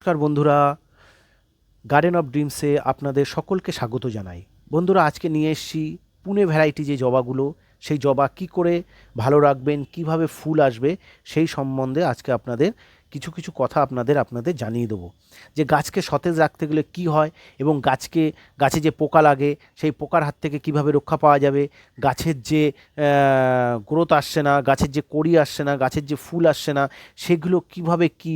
নমস্কার বন্ধুরা, garden of ড্রিমসে আপনাদের সকলকে স্বাগত জানাই। বন্ধুরা, আজকে নিয়ে এসেছি পুনে ভ্যারাইটি যে জবাগুলো, সেই জবা কি করে ভালো রাখবেন, কিভাবে ফুল আসবে, সেই সম্বন্ধে আজকে আপনাদের কিছু কথা আপনাদের জানিয়ে দেবো। যে গাছকে সতেজ রাখতে গেলে কি হয়, এবং গাছে যে পোকা লাগে সেই পোকার হাত থেকে কিভাবে রক্ষা পাওয়া যাবে, গাছের যে গ্রোথ আসছে না, গাছের যে কড়ি আসছে না, গাছের যে ফুল আসছে না, সেগুলো কিভাবে কি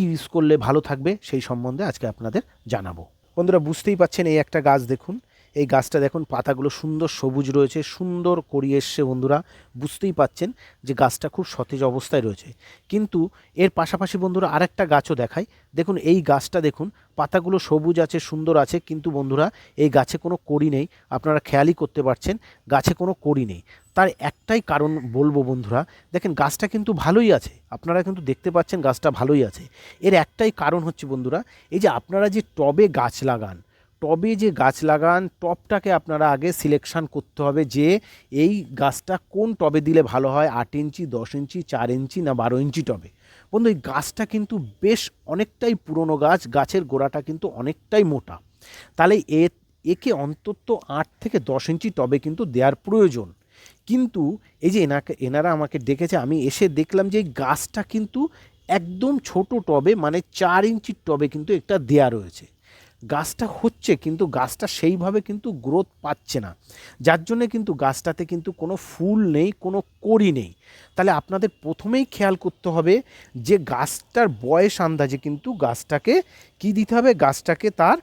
ইউজ করলে ভালো থাকবে সেই সম্বন্ধে আজকে আপনাদের জানাবো। বন্ধুরা, বুঝতেই পাচ্ছেন, এই একটা গাছ দেখুন, এই গাছটা দেখুন, পাতাগুলো সুন্দর সবুজ রয়েছে, সুন্দর কড়ি এসছে। বন্ধুরা, বুঝতেই পাচ্ছেন যে গাছটা খুব সতেজ অবস্থায় রয়েছে। কিন্তু এর পাশাপাশি বন্ধুরা আরেকটা গাছও দেখাই। দেখুন, এই গাছটা দেখুন, পাতাগুলো সবুজ আছে, সুন্দর আছে, কিন্তু বন্ধুরা এই গাছে কোনো কড়ি নেই। আপনারা খেয়ালই করতে পারছেন গাছে কোনো কড়ি নেই। তার একটাই কারণ বলবো বন্ধুরা, দেখেন গাছটা কিন্তু ভালোই আছে, আপনারা কিন্তু দেখতে পাচ্ছেন গাছটা ভালোই আছে। এর একটাই কারণ হচ্ছে বন্ধুরা, এই যে আপনারা যে টবে গাছ লাগান, টবটাকে আপনারা আগে সিলেকশান করতে হবে যে এই গাছটা কোন টবে দিলে ভালো হয়, 8 ইঞ্চি, 10 ইঞ্চি, 4 ইঞ্চি না 12 ইঞ্চি টবে। বন্ধু, এই গাছটা কিন্তু বেশ অনেকটাই পুরনো গাছ, গাছের গোড়াটা কিন্তু অনেকটাই মোটা। তাহলে একে অন্তত 8 থেকে 10 ইঞ্চি টবে কিন্তু দেওয়ার প্রয়োজন। কিন্তু এই যে এনারা আমাকে ডেকেছে, আমি এসে দেখলাম যে এই গাছটা কিন্তু একদম ছোট টবে, মানে 4 ইঞ্চির টবে কিন্তু একটা দেয়া রয়েছে। গাছটা হচ্ছে, কিন্তু গাছটা সেইভাবে কিন্তু গ্রোথ পাচ্ছে না, যার জন্যে কিন্তু গাছটাতে কিন্তু কোনো ফুল নেই, কোনো কড়ি নেই। তাহলে আপনাদের প্রথমেই খেয়াল করতে হবে যে গাছটার বয়স আন্দাজে কিন্তু গাছটাকে কি দিতে হবে, গাছটাকে তার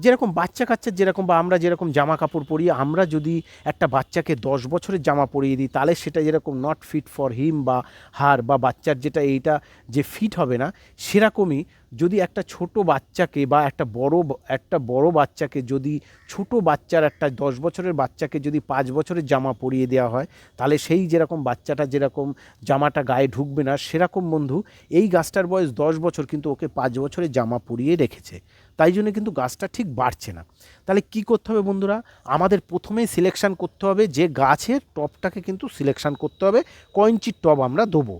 যেরকম বাচ্চা কাচ্চার যেরকম, বা আমরা যেরকম জামা কাপড় পরি, আমরা যদি একটা বাচ্চাকে 10 বছরের জামা পরিয়ে দিই, তাহলে সেটা যেরকম নট ফিট ফর হিম বা হার, বা বাচ্চার যেটা এইটা যে ফিট হবে না, সেরকমই যদি একটা ছোট বাচ্চাকে বা একটা বড় বাচ্চাকে, যদি ছোট বাচ্চার একটা 10 বছরের বাচ্চাকে যদি 5 বছরের জামা পরিয়ে দেওয়া হয়, তাহলে সেই যেরকম বাচ্চাটা যেরকম জামাটা গায়ে ঢুকবে না, সেরকম বন্ধু এই গাছটার বয়স 10 বছর, কিন্তু ওকে 5 বছরের জামা পরিয়ে রেখেছে, তাই জন্য কিন্তু গাছটা ঠিক বাড়ছে না। তাহলে কি করতে হবে বন্ধুরা, আমাদের প্রথমেই সিলেকশান করতে হবে যে গাছের টবটাকে কিন্তু সিলেকশান করতে হবে, কয় ইঞ্চির টব আমরা দেবো।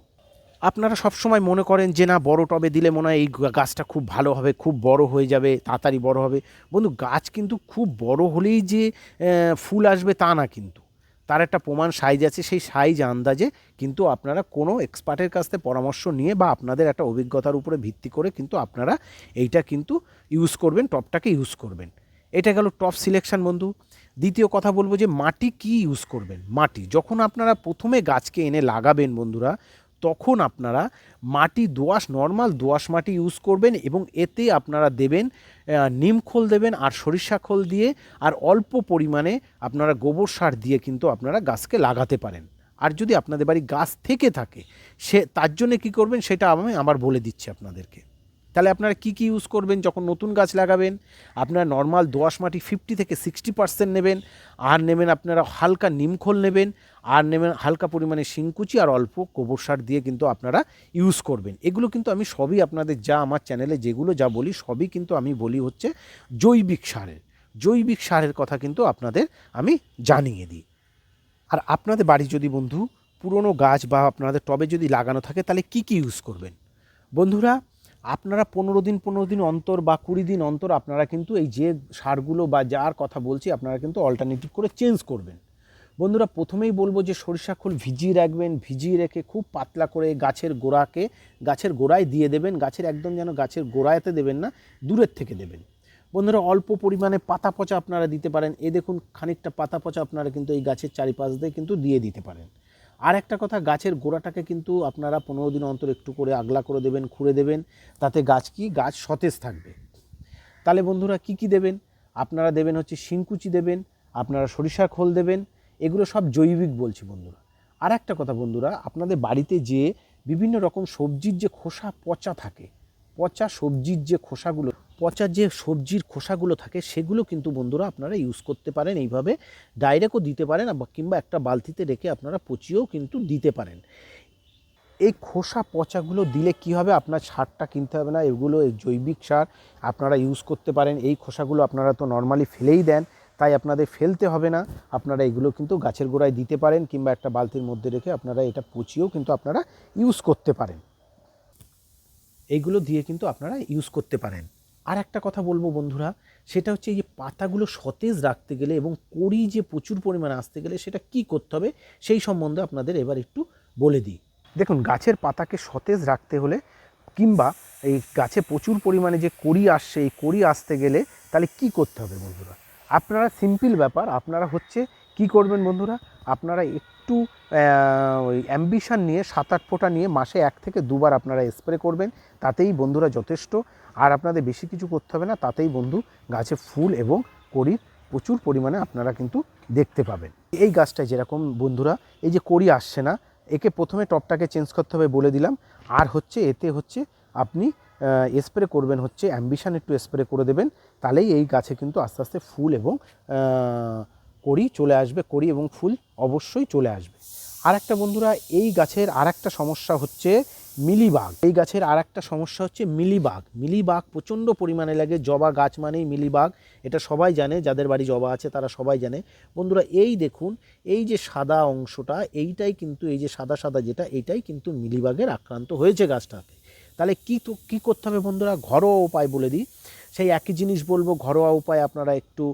আপনারা সবসময় মনে করেন যে না, বড় টবে দিলে মনে হয় এই গাছটা খুব ভালো হবে, খুব বড় হয়ে যাবে, তাড়াতাড়ি বড় হবে। বন্ধু, গাছ কিন্তু খুব বড় হলেই যে ফুল আসবে তা না, কিন্তু তার একটা প্রমাণ সাইজ আছে, সেই সাইজ আন্দাজে কিন্তু আপনারা কোনো এক্সপার্টের কাছ থেকে পরামর্শ নিয়ে বা আপনাদের একটা অভিজ্ঞতার উপরে ভিত্তি করে কিন্তু আপনারা এইটা কিন্তু ইউজ করবেন, টবটাকে ইউজ করবেন। এটা গেল টপ সিলেকশন বন্ধু। দ্বিতীয় কথা বলবো যে মাটি কি ইউজ করবেন। মাটি যখন আপনারা প্রথমে গাছকে এনে লাগাবেন বন্ধুরা, তখন আপনারা মাটি দোআঁশ, নর্মাল দোআঁশ মাটি ইউজ করবেন, এবং এতে আপনারা দেবেন নিম খোল দেবেন, আর সরিষা খোল দিয়ে, আর অল্প পরিমাণে আপনারা গোবর সার দিয়ে কিন্তু আপনারা গাছকে লাগাতে পারেন। আর যদি আপনাদের বাড়ি গাছ থেকে থাকে, তার জন্যে কী করবেন সেটা আমি আবার বলে দিচ্ছি আপনাদেরকে। তাহলে আপনারা কি ইউজ করবেন যখন নতুন গাছ লাগাবেন, আপনারা নর্মাল দোআঁশ মাটি 50 থেকে 60% নেবেন, আর নেবেন আপনারা হালকা নিমখোল নেবেন, আর নেবেন হালকা পরিমাণে শিংকুচি, আর অল্প গোবর সার দিয়ে কিন্তু আপনারা ইউজ করবেন। এগুলো কিন্তু আমি সবই আপনাদের, যা আমার চ্যানেলে যেগুলো যা বলি সবই কিন্তু আমি বলি হচ্ছে জৈবিক সারের কথা কিন্তু আপনাদের আমি জানিয়ে দিই। আর আপনাদের বাড়ি যদি বন্ধু পুরনো গাছ বা আপনাদের টবে যদি লাগানো থাকে, তাহলে কি ইউজ করবেন বন্ধুরা। আপনারা 15 দিন অন্তর বা 20 দিন অন্তর আপনারা কিন্তু এই যে সারগুলো বা যার কথা বলছি, আপনারা কিন্তু অল্টারনেটিভ করে চেঞ্জ করবেন। বন্ধুরা, প্রথমেই বলবো যে সরিষা খোল ভিজিয়ে রাখবেন, ভিজিয়ে রেখে খুব পাতলা করে গাছের গোড়ায় দিয়ে দেবেন। গাছের একদম যেন গাছের গোড়ায়তে দেবেন না, দূরের থেকে দেবেন। বন্ধুরা, অল্প পরিমাণে পাতা পচা আপনারা দিতে পারেন। এই দেখুন, খানিকটা পাতা পচা আপনারা কিন্তু এই গাছের চারিপাশ দিয়ে কিন্তু দিয়ে দিতে পারেন। আর একটা কথা, গাছের গোড়াটাকে কিন্তু আপনারা 15 দিন অন্তর একটু করে আগলা করে দেবেন, খুঁড়ে দেবেন, তাতে গাছ সতেজ থাকবে। তাহলে বন্ধুরা কি দেবেন, আপনারা দেবেন হচ্ছে শিংকুচি দেবেন, আপনারা সরিষার খোল দেবেন। এগুলো সব জৈবিক বলছি বন্ধুরা। আর একটা কথা বন্ধুরা, আপনাদের বাড়িতে যে বিভিন্ন রকম সবজির যে খোসা পচা থাকে, পচা যে সবজির খোসাগুলো থাকে, সেগুলো কিন্তু বন্ধুরা আপনারা ইউজ করতে পারেন। এইভাবে ডাইরেক্টও দিতে পারেন, কিংবা একটা বালতিতে রেখে আপনারা পচিয়েও কিন্তু দিতে পারেন। এই খোসা পচাগুলো দিলে কি হবে, আপনার সারটা কিনতে হবে না, এগুলো এই জৈবিক সার আপনারা ইউজ করতে পারেন। এই খোসাগুলো আপনারা তো নর্মালি ফেলেই দেন, তাই আপনাদের ফেলতে হবে না। আপনারা এগুলো কিন্তু গাছের গোড়ায় দিতে পারেন, কিংবা একটা বালতির মধ্যে রেখে আপনারা এটা পচিয়েও কিন্তু আপনারা ইউজ করতে পারেন। এইগুলো দিয়ে কিন্তু আপনারা ইউজ করতে পারেন। আর একটা কথা বলবো বন্ধুরা, সেটা হচ্ছে এই যে পাতাগুলো সতেজ রাখতে গেলে এবং কড়ি যে প্রচুর পরিমাণে আসতে গেলে সেটা কি করতে হবে সেই সম্বন্ধে আপনাদের এবার একটু বলে দিই। দেখুন, গাছের পাতাকে সতেজ রাখতে হলে কিংবা এই গাছে প্রচুর পরিমাণে যে কড়ি আসছে, এই কড়ি আসতে গেলে তাহলে কি করতে হবে বন্ধুরা? আপনারা সিম্পল ব্যাপার, আপনারা হচ্ছে কি করবেন বন্ধুরা, আপনারা একটু ওই অ্যাম্বিশন নিয়ে 7-8 ফোঁটা নিয়ে মাসে 1 থেকে 2 বার আপনারা স্প্রে করবেন, তাতেই বন্ধুরা যথেষ্ট। আর আপনাদের বেশি কিছু করতে হবে না, তাতেই বন্ধু গাছে ফুল এবং কড়ির প্রচুর পরিমাণে আপনারা কিন্তু দেখতে পাবেন। এই গাছটায় যেরকম বন্ধুরা এই যে কড়ি আসছে না, একে প্রথমে টবটাকে চেঞ্জ করতে হবে বলে দিলাম। আর হচ্ছে এতে হচ্ছে আপনি স্প্রে করবেন হচ্ছে অ্যাম্বিশন, একটু স্প্রে করে দেবেন, তাহলেই এই গাছে কিন্তু আস্তে আস্তে ফুল এবং কড়ি চলে আসবে, কড়ি এবং ফুল অবশ্যই চলে আসবে। আর একটা বন্ধুরা, এই গাছের আর একটা সমস্যা হচ্ছে মিলিবাগ। এই গাছের আর একটা সমস্যা হচ্ছে মিলিবাগ। মিলিবাগ প্রচণ্ড পরিমাণে লাগে, জবা গাছ মানেই মিলিবাগ, এটা সবাই জানে, যাদের বাড়ি জবা আছে তারা সবাই জানে। বন্ধুরা এই দেখুন, এই যে সাদা অংশটা, এইটাই কিন্তু, এই যে সাদা সাদা যেটা, এইটাই কিন্তু মিলিবাগের আক্রান্ত হয়েছে গাছটাকে। তাহলে কী করতে হবে বন্ধুরা? ঘরোয়া উপায় বলে দিই, সেই একই জিনিস বলবো। ঘরোয়া উপায় আপনারা একটু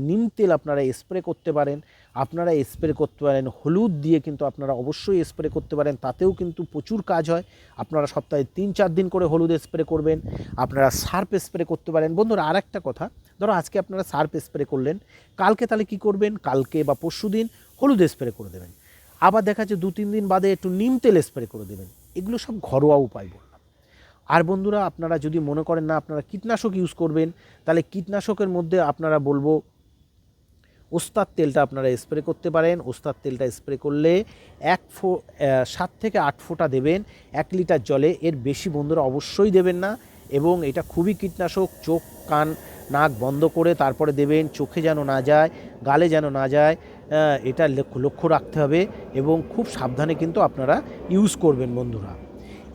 নিম তেল আপনারা স্প্রে করতে পারেন। আপনারা স্প্রে করতে পারেন হলুদ দিয়ে, কিন্তু আপনারা অবশ্যই স্প্রে করতে পারেন, তাতেও কিন্তু প্রচুর কাজ হয়। আপনারা সপ্তাহে 3-4 দিন করে হলুদ স্প্রে করবেন। আপনারা সার্ফ স্প্রে করতে পারেন। বন্ধুরা আর একটা কথা, ধরো আজকে আপনারা সার্ফ স্প্রে করলেন, কালকে তাহলে কি করবেন, কালকে বা পরশু দিন হলুদ স্প্রে করে দেবেন। আবার দেখা যাচ্ছে 2-3 দিন বাদে একটু নিম তেল স্প্রে করে দেবেন। এগুলো সব ঘরোয়া উপায় বললাম। আর বন্ধুরা আপনারা যদি মনে করেন না আপনারা কীটনাশক ইউজ করবেন, তাহলে কীটনাশকের মধ্যে আপনারা বলবো ওস্তাদ তেলটা আপনারা স্প্রে করতে পারেন। ওস্তাদ তেলটা স্প্রে করলে 7 থেকে 8 ফোঁটা দেবেন 1 লিটার জলে, এর বেশি বন্ধুরা অবশ্যই দেবেন না। এবং এটা খুবই কীটনাশক, চোখ কান নাক বন্ধ করে তারপরে দেবেন, চোখে যেন না যায়, গালে যেন না যায়, এটা লক্ষ্য রাখতে হবে এবং খুব সাবধানে কিন্তু আপনারা ইউজ করবেন বন্ধুরা।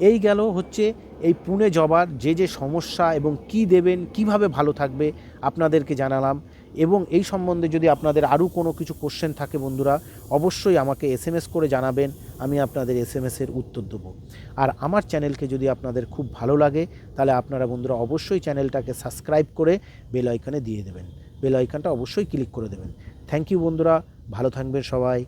এই গেল হচ্ছে এই পুনে জবার যে সমস্যা এবং কি দেবেন, কিভাবে ভালো থাকবে আপনাদেরকে জানালাম। এবং এই সম্বন্ধে যদি আপনাদের আরও কোনো কিছু কোশ্চেন থাকে বন্ধুরা, অবশ্যই আমাকে SMS করে জানাবেন, আমি আপনাদের SMS-এর উত্তর দেবো। আর আমার চ্যানেলকে যদি আপনাদের খুব ভালো লাগে, তাহলে আপনারা বন্ধুরা অবশ্যই চ্যানেলটাকে সাবস্ক্রাইব করে বেল আইকনে দিয়ে দেবেন, বেল আইকনটা অবশ্যই ক্লিক করে দেবেন। থ্যাংক ইউ বন্ধুরা, ভালো থাকবেন সবাই।